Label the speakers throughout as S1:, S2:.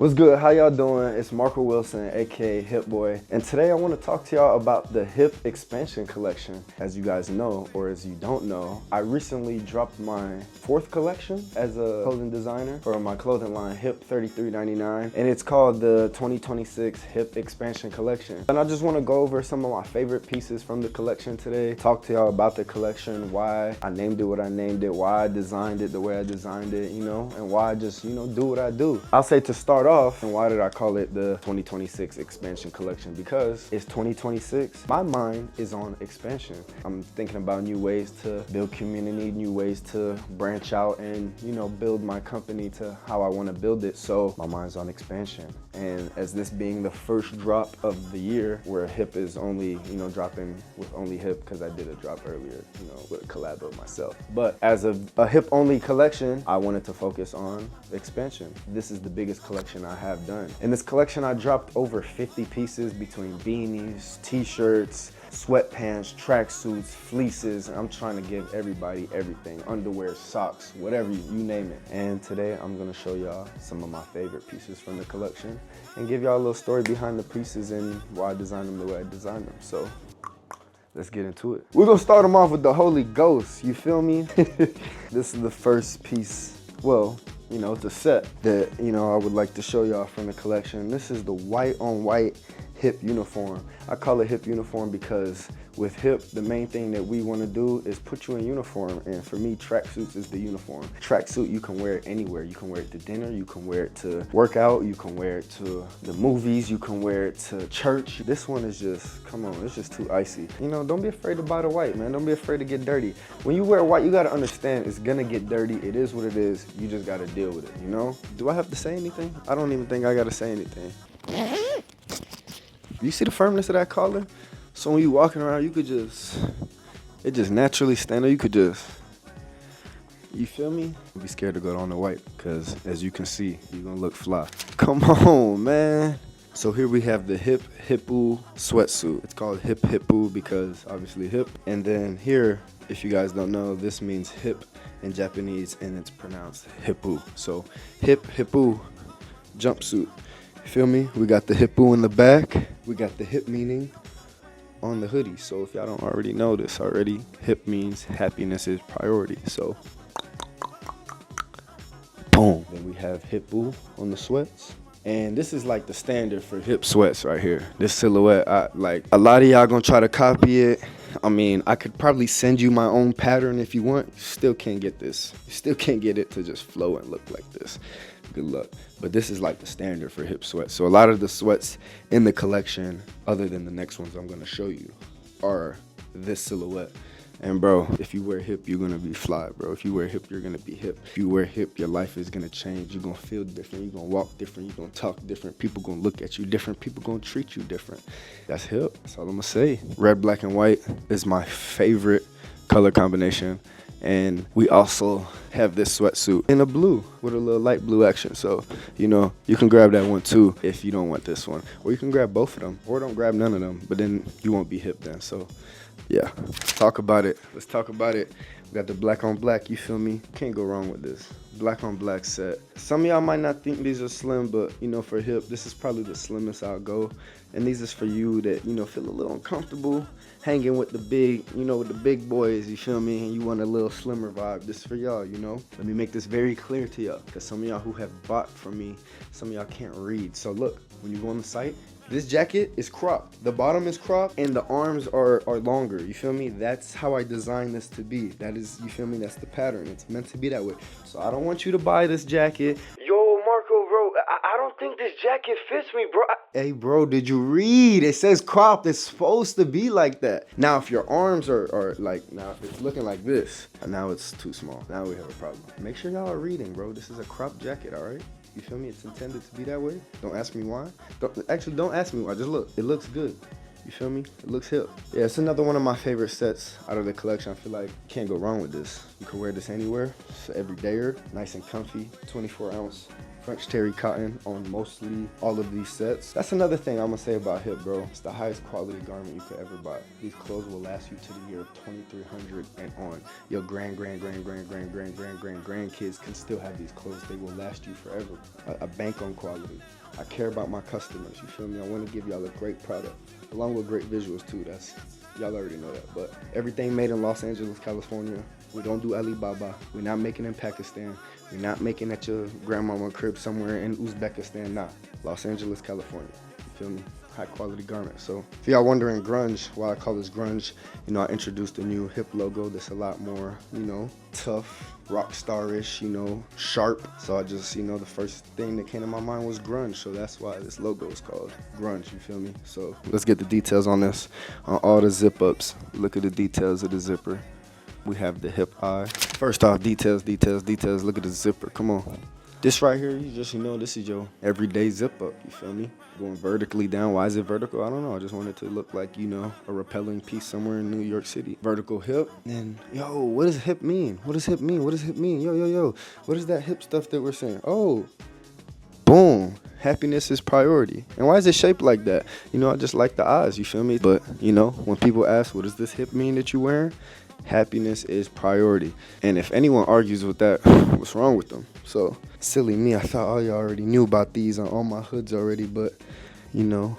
S1: What's good? How y'all doing? It's Marco Wilson, aka Hip Boy, and today I want to talk to y'all about the Hip Expansion Collection. As you guys know, or as you don't know, I recently dropped my fourth collection as a clothing designer for my clothing line, Hip 3399, and it's called the 2026 Hip Expansion Collection. And I just want to go over some of my favorite pieces from the collection today, talk to y'all about the collection, why I named it what I named it, why I designed it the way I designed it, and why I just, do what I do. I'll say to start off, and why did I call it the 2026 Expansion Collection? Because it's 2026. My mind is on expansion. I'm thinking about new ways to build community, new ways to branch out and, build my company to how I want to build it. So my mind's on expansion. And as this being the first drop of the year, where Hip is only, dropping with only Hip, because I did a drop earlier, with a collab of myself. But as a Hip only collection, I wanted to focus on expansion. This is the biggest collection I have done. In this collection, I dropped over 50 pieces between beanies, t-shirts, sweatpants, tracksuits, fleeces. I'm trying to give everybody everything, underwear, socks, whatever, you name it. And today I'm gonna show y'all some of my favorite pieces from the collection and give y'all a little story behind the pieces and why I designed them the way I designed them. So let's get into it. We're gonna start them off with the Holy Ghost, you feel me? This is the first piece, well, it's a set that, I would like to show y'all from the collection. This is the white on white Hip uniform. I call it Hip uniform because with Hip, the main thing that we want to do is put you in uniform. And for me, tracksuits is the uniform. Tracksuit, you can wear it anywhere. You can wear it to dinner, you can wear it to workout, you can wear it to the movies, you can wear it to church. This one is just, come on, it's just too icy. Don't be afraid to buy the white, man. Don't be afraid to get dirty. When you wear white, you got to understand it's gonna get dirty. It is what it is. You just got to deal with it, Do I have to say anything? I don't even think I got to say anything. You see the firmness of that collar? So when you walking around, you could it just naturally stand up. You could you feel me? Don't be scared to go on the white, because as you can see, you're gonna look fly. Come on, man. So here we have the Hip Hippo sweatsuit. It's called Hip Hippo because obviously hip. And then here, if you guys don't know, this means hip in Japanese and it's pronounced hippo. So Hip Hippo jumpsuit. Feel me? We got the hippo in the back. We got the hip meaning on the hoodie. So if y'all don't already know this already, hip means happiness is priority. So boom. Then we have hippo on the sweats. And this is like the standard for Hip sweats right here. This silhouette, a lot of y'all gonna try to copy it. I could probably send you my own pattern if you want. You still can't get this. You still can't get it to just flow and look like this. Good luck. But this is like the standard for Hip sweats. So a lot of the sweats in the collection, other than the next ones I'm gonna show you, are this silhouette. And bro, if you wear Hip, you're gonna be fly, bro. If you wear Hip, you're gonna be hip. If you wear Hip, your life is gonna change. You're gonna feel different. You're gonna walk different. You're gonna talk different. People gonna look at you different. People gonna treat you different. That's Hip. That's all I'm gonna say. Red, black, and white is my favorite color combination. And we also have this sweatsuit in a blue with a little light blue action. So, you can grab that one too if you don't want this one. Or you can grab both of them. Or don't grab none of them. But then you won't be hip then. So, yeah. Let's talk about it. We got the black on black, you feel me? Can't go wrong with this. Black on black set. Some of y'all might not think these are slim, but for Hip, this is probably the slimmest I'll go. And these is for you that, feel a little uncomfortable hanging with the big, with the big boys, you feel me? And you want a little slimmer vibe. This is for y'all, Let me make this very clear to y'all, because some of y'all who have bought from me, some of y'all can't read. So look, when you go on the site, this jacket is cropped. The bottom is cropped and the arms are longer. You feel me? That's how I designed this to be. That is, you feel me? That's the pattern. It's meant to be that way. So I don't want you to buy this jacket. Yo, Marco, bro, I don't think this jacket fits me, bro. Hey, bro, did you read? It says cropped. It's supposed to be like that. Now, if your arms are now if it's looking like this, now it's too small. Now we have a problem. Make sure y'all are reading, bro. This is a cropped jacket, all right? You feel me? It's intended to be that way. Don't ask me why. Don't ask me why. Just look. It looks good. You feel me? It looks hip. Yeah, it's another one of my favorite sets out of the collection. I feel like can't go wrong with this. You can wear this anywhere. It's every dayer. Nice and comfy. 24 ounce French terry cotton on mostly all of these sets. That's another thing I'm gonna say about Hip, bro. It's the highest quality garment you could ever buy. These clothes will last you to the year of 2300 and on. Your grandkids can still have these clothes. They will last you forever. I bank on quality. I care about my customers, you feel me? I want to give y'all a great product, along with great visuals too. Y'all already know that. But everything made in Los Angeles, California. We don't do Alibaba. We're not making in Pakistan. We're not making at your grandmama crib somewhere in Uzbekistan. Nah, Los Angeles, California. You feel me? High quality garment. So if y'all wondering grunge, why I call this grunge, you know, I introduced a new Hip logo that's a lot more, you know, tough, rock star-ish, you know, sharp. So I just, you know, the first thing that came to my mind was grunge. So that's why this logo is called grunge, you feel me? So let's get the details on this. On all the zip ups, look at the details of the zipper. We have the Hip eye. First off, details. Look at the zipper, come on. This right here, you just, you know, this is your everyday zip up, you feel me? Going vertically down. Why is it vertical? I don't know. I just want it to look like, you know, a rappelling piece somewhere in New York City. Vertical hip. And yo, what does hip mean? What does hip mean? What does hip mean? Yo. What is that hip stuff that we're saying? Oh, boom. Happiness is priority. And why is it shaped like that? You know, I just like the eyes, you feel me? But, you know, when people ask, what does this hip mean that you're wearing? Happiness is priority. And if anyone argues with that, what's wrong with them? So, silly me, I thought all y'all already knew about these on all my hoods already, but, you know,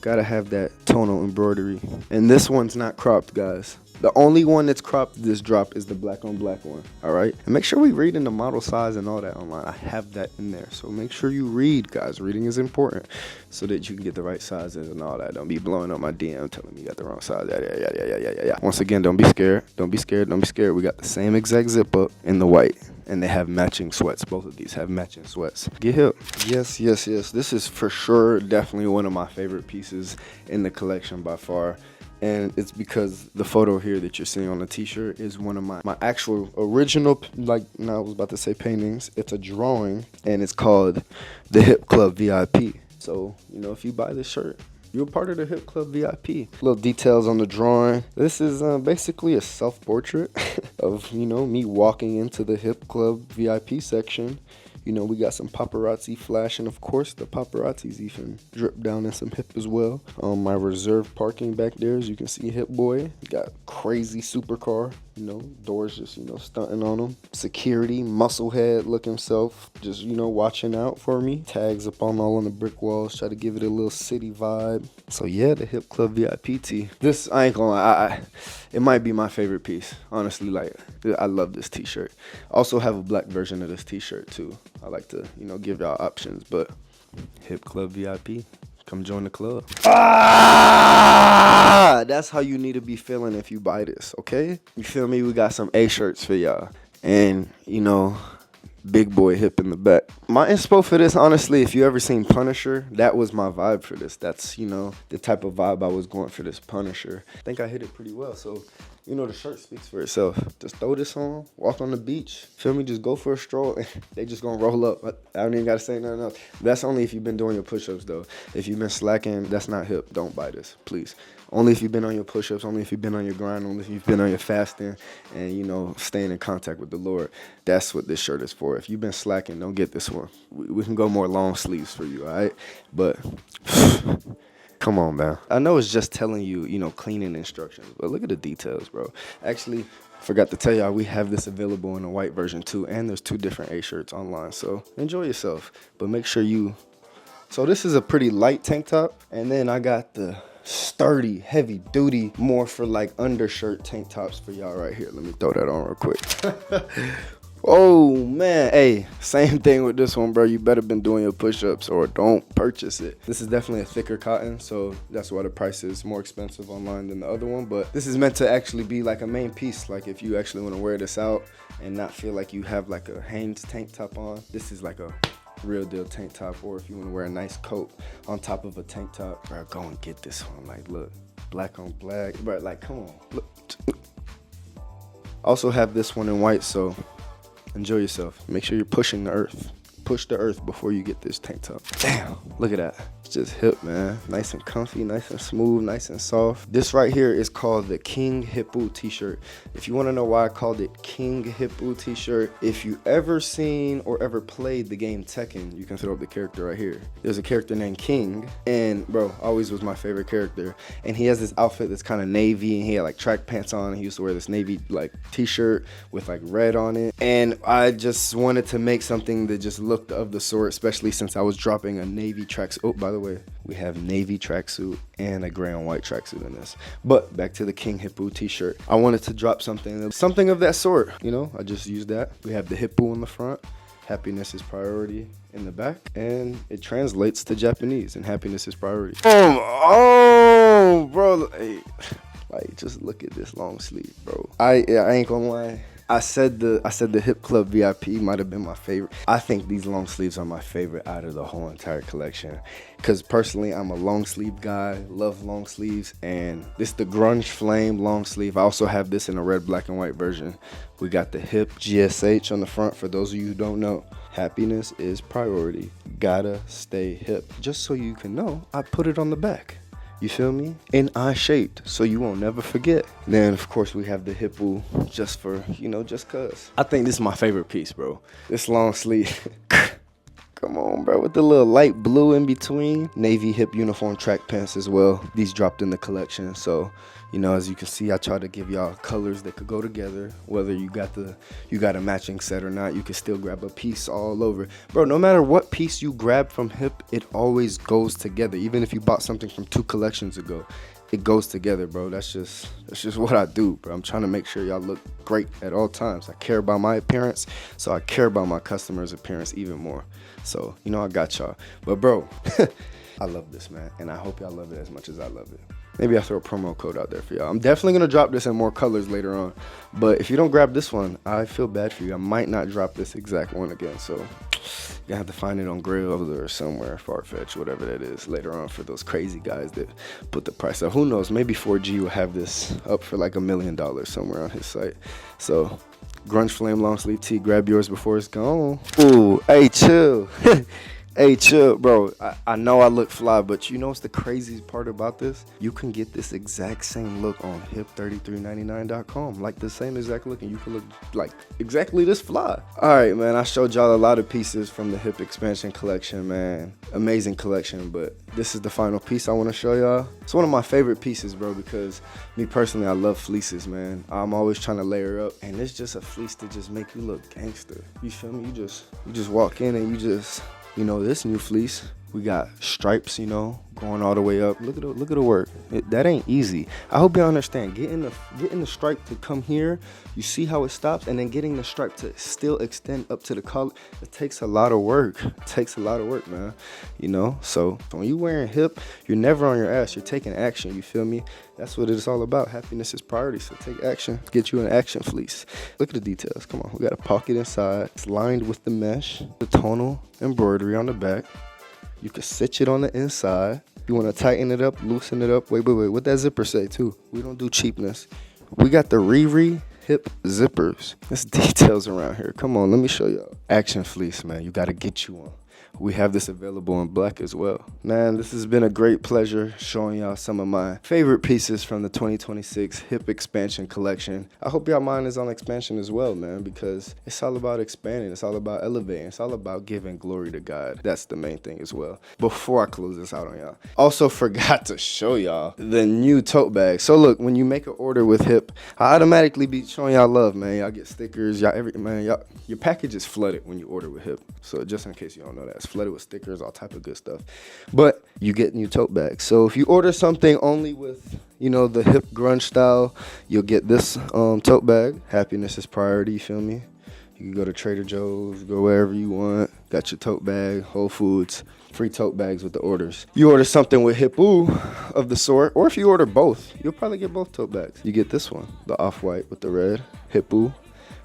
S1: gotta have that tonal embroidery. And this one's not cropped, guys. The only one that's cropped this drop is the black on black one, all right? And make sure we read in the model size and all that online. I have that in there, so make sure you read, guys. Reading is important so that you can get the right sizes and all that. Don't be blowing up my DM telling me you got the wrong size. Yeah. Once again, don't be scared. Don't be scared. We got the same exact zip up in the white, and they have matching sweats. Both of these have matching sweats. Get Hip. Yes. This is for sure definitely one of my favorite pieces in the collection by far. And it's because the photo here that you're seeing on the t-shirt is one of my actual original, like, I was about to say paintings. It's a drawing, and it's called the Hip Club VIP. So, you know, if you buy this shirt, you're part of the Hip Club VIP. Little details on the drawing. This is basically a self-portrait of, you know, me walking into the Hip Club VIP section. You know, we got some paparazzi flashing. Of course, the paparazzi's even drip down in some Hip as well. My reserved parking back there, as you can see, Hip Boy. Got crazy supercar, you know, doors just, you know, stunting on them. Security, musclehead look himself, just, you know, watching out for me. Tags up all on the brick walls, try to give it a little city vibe. So yeah, the Hip Club VIP tee. This, I ain't gonna lie, it might be my favorite piece. Honestly, like, I love this t-shirt. Also have a black version of this t-shirt too. I like to, you know, give y'all options, but Hip Club VIP, come join the club. That's how you need to be feeling if you buy this, okay? You feel me? We got some A shirts for y'all. And, you know, big boy Hip in the back. My inspo for this, honestly, if you ever seen Punisher, that was my vibe for this. That's, you know, the type of vibe I was going for this Punisher. I think I hit it pretty well, so, you know, the shirt speaks for itself. Just throw this on, walk on the beach, feel me, just go for a stroll, and they just gonna roll up. I don't even gotta say nothing else. That's only if you've been doing your push-ups, though. If you've been slacking, that's not Hip. Don't buy this, please. Only if you've been on your push-ups, only if you've been on your grind, only if you've been on your fasting and, you know, staying in contact with the Lord. That's what this shirt is for. If you've been slacking, don't get this one. We can go more long sleeves for you, all right? But come on, man. I know it's just telling you, you know, cleaning instructions, but look at the details, bro. Actually, forgot to tell y'all, we have this available in a white version too, and there's 2 different A shirts online, so enjoy yourself. But make sure you... So this is a pretty light tank top, and then I got the sturdy, heavy duty, more for like undershirt tank tops for y'all right here. Let me throw that on real quick. Oh man, hey, same thing with this one, bro. You better been doing your push-ups or don't purchase it. This is definitely a thicker cotton, so that's why the price is more expensive online than the other one. But this is meant to actually be like a main piece. Like if you actually want to wear this out and not feel like you have like a Hanes tank top on, this is like a real deal tank top. Or if you want to wear a nice coat on top of a tank top, bro, go and get this one. Like, look, black on black, bro. Like, come on, look. Also have this one in white, so enjoy yourself. Make sure you're pushing the earth. Push the earth before you get this tank top. Damn, look at that. just hip, man. Nice and comfy, nice and smooth, nice and soft. This right here is called the King Hippo t-shirt. If you want to know why I called it King Hippo t-shirt, if you ever seen or ever played the game Tekken, you can throw up the character right here. There's a character named King, and bro, always was my favorite character. And he has this outfit that's kind of navy, and he had like track pants on. He used to wear this navy like t-shirt with like red on it. And I just wanted to make something that just looked of the sort, especially since I was dropping a navy tracksuit. Oh, by the way, we have navy tracksuit and a gray and white tracksuit in this. But back to the King Hippo t-shirt. I wanted to drop something of that sort. You know, I just used that. We have the hippo in the front. Happiness is priority in the back, and it translates to Japanese, and happiness is priority. Oh, bro, hey, like just look at this long sleeve, bro. I ain't gonna lie. I said the Hip Club VIP might have been my favorite. I think these long sleeves are my favorite out of the whole entire collection. Because personally, I'm a long sleeve guy, love long sleeves, and this is the Grunge Flame long sleeve. I also have this in a red, black, and white version. We got the Hip GSH on the front. For those of you who don't know, happiness is priority. Gotta stay hip. Just so you can know, I put it on the back. You feel me? In eye shaped, so you won't never forget. Then, of course, we have the hippo just for, you know, just cuz. I think this is my favorite piece, bro. This long sleeve. Come on, bro, with the little light blue in between. Navy hip uniform track pants as well. These dropped in the collection, so, you know, as you can see, I try to give y'all colors that could go together. Whether you got a matching set or not, you can still grab a piece all over. Bro, no matter what piece you grab from Hip, it always goes together. Even if you bought something from 2 collections ago, it goes together, bro. That's just what I do, bro. I'm trying to make sure y'all look great at all times. I care about my appearance, so I care about my customers' appearance even more. So, you know, I got y'all. But bro, I love this, man, and I hope y'all love it as much as I love it. Maybe I'll throw a promo code out there for y'all. I'm definitely gonna drop this in more colors later on, but if you don't grab this one, I feel bad for you. I might not drop this exact one again, so you're gonna have to find it on Grails or somewhere, Farfetch, whatever that is, later on for those crazy guys that put the price up. Who knows, maybe 4G will have this up for like $1 million somewhere on his site. So, Grunge Flame long sleeve tee, grab yours before it's gone. Ooh, hey, chill. Hey, chill, bro. I know I look fly, but you know what's the craziest part about this? You can get this exact same look on hip3399.com. Like the same exact look, and you can look like exactly this fly. All right, man. I showed y'all a lot of pieces from the Hip Expansion collection, man. Amazing collection, but this is the final piece I want to show y'all. It's one of my favorite pieces, bro, because me personally, I love fleeces, man. I'm always trying to layer up, and it's just a fleece to just make you look gangster. You feel me? You just walk in and you just... You know, this new fleece, we got stripes, you know, going all the way up. Look at the work. That ain't easy. I hope y'all understand. Getting the stripe to come here, you see how it stops, and then getting the stripe to still extend up to the collar. It takes a lot of work. It takes a lot of work, man. You know, so when you wearing Hip, you're never on your ass. You're taking action. You feel me? That's what it's all about. Happiness is priority. So take action. Get you an action fleece. Look at the details. Come on. We got a pocket inside. It's lined with the mesh, the tonal embroidery on the back. You can stitch it on the inside. You want to tighten it up, loosen it up. Wait. What that zipper say too? We don't do cheapness. We got the Riri Hip zippers. There's details around here. Come on, let me show y'all. Action fleece, man. You got to get you one. We have this available in black as well. Man, this has been a great pleasure showing y'all some of my favorite pieces from the 2026 Hip Expansion collection. I hope y'all mind is on expansion as well, man, because it's all about expanding. It's all about elevating. It's all about giving glory to God. That's the main thing as well. Before I close this out on y'all, also forgot to show y'all the new tote bag. So look, when you make an order with Hip, I automatically be showing y'all love, man. Y'all get stickers. Your package is flooded when you order with Hip. So just in case you don't know that, it's flooded with stickers, all type of good stuff. But you get new tote bags. So if you order something only with, you know, the Hip grunge style, you'll get this tote bag. Happiness is priority, you feel me? You can go to Trader Joe's, go wherever you want. Got your tote bag, Whole Foods, free tote bags with the orders. You order something with Hip-oo of the sort, or if you order both, you'll probably get both tote bags. You get this one, the off-white with the red, Hip-oo.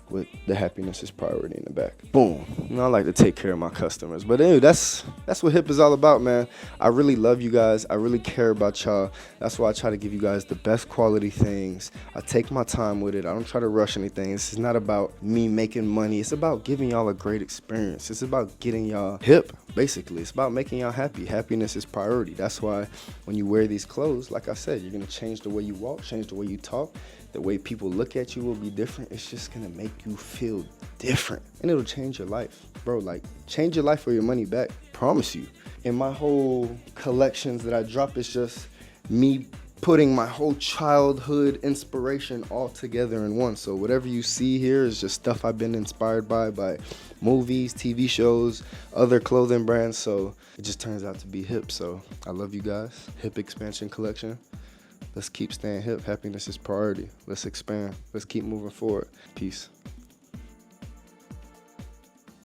S1: with the happiness is priority in the back. Boom. You know, I like to take care of my customers. But anyway, that's what HIP is all about, man. I really love you guys. I really care about y'all. That's why I try to give you guys the best quality things. I take my time with it. I don't try to rush anything. This is not about me making money. It's about giving y'all a great experience. It's about getting y'all hip, basically. It's about making y'all happy. Happiness is priority. That's why when you wear these clothes, like I said, you're gonna change the way you walk, change the way you talk. The way people look at you will be different. It's just gonna make you feel different. And it'll change your life. Bro, like, change your life for your money back. Promise you. And my whole collections that I drop is just me putting my whole childhood inspiration all together in one. So whatever you see here is just stuff I've been inspired by movies, TV shows, other clothing brands. So it just turns out to be hip. So I love you guys. Hip Expansion Collection. Let's keep staying hip. Happiness is priority. Let's expand. Let's keep moving forward. Peace.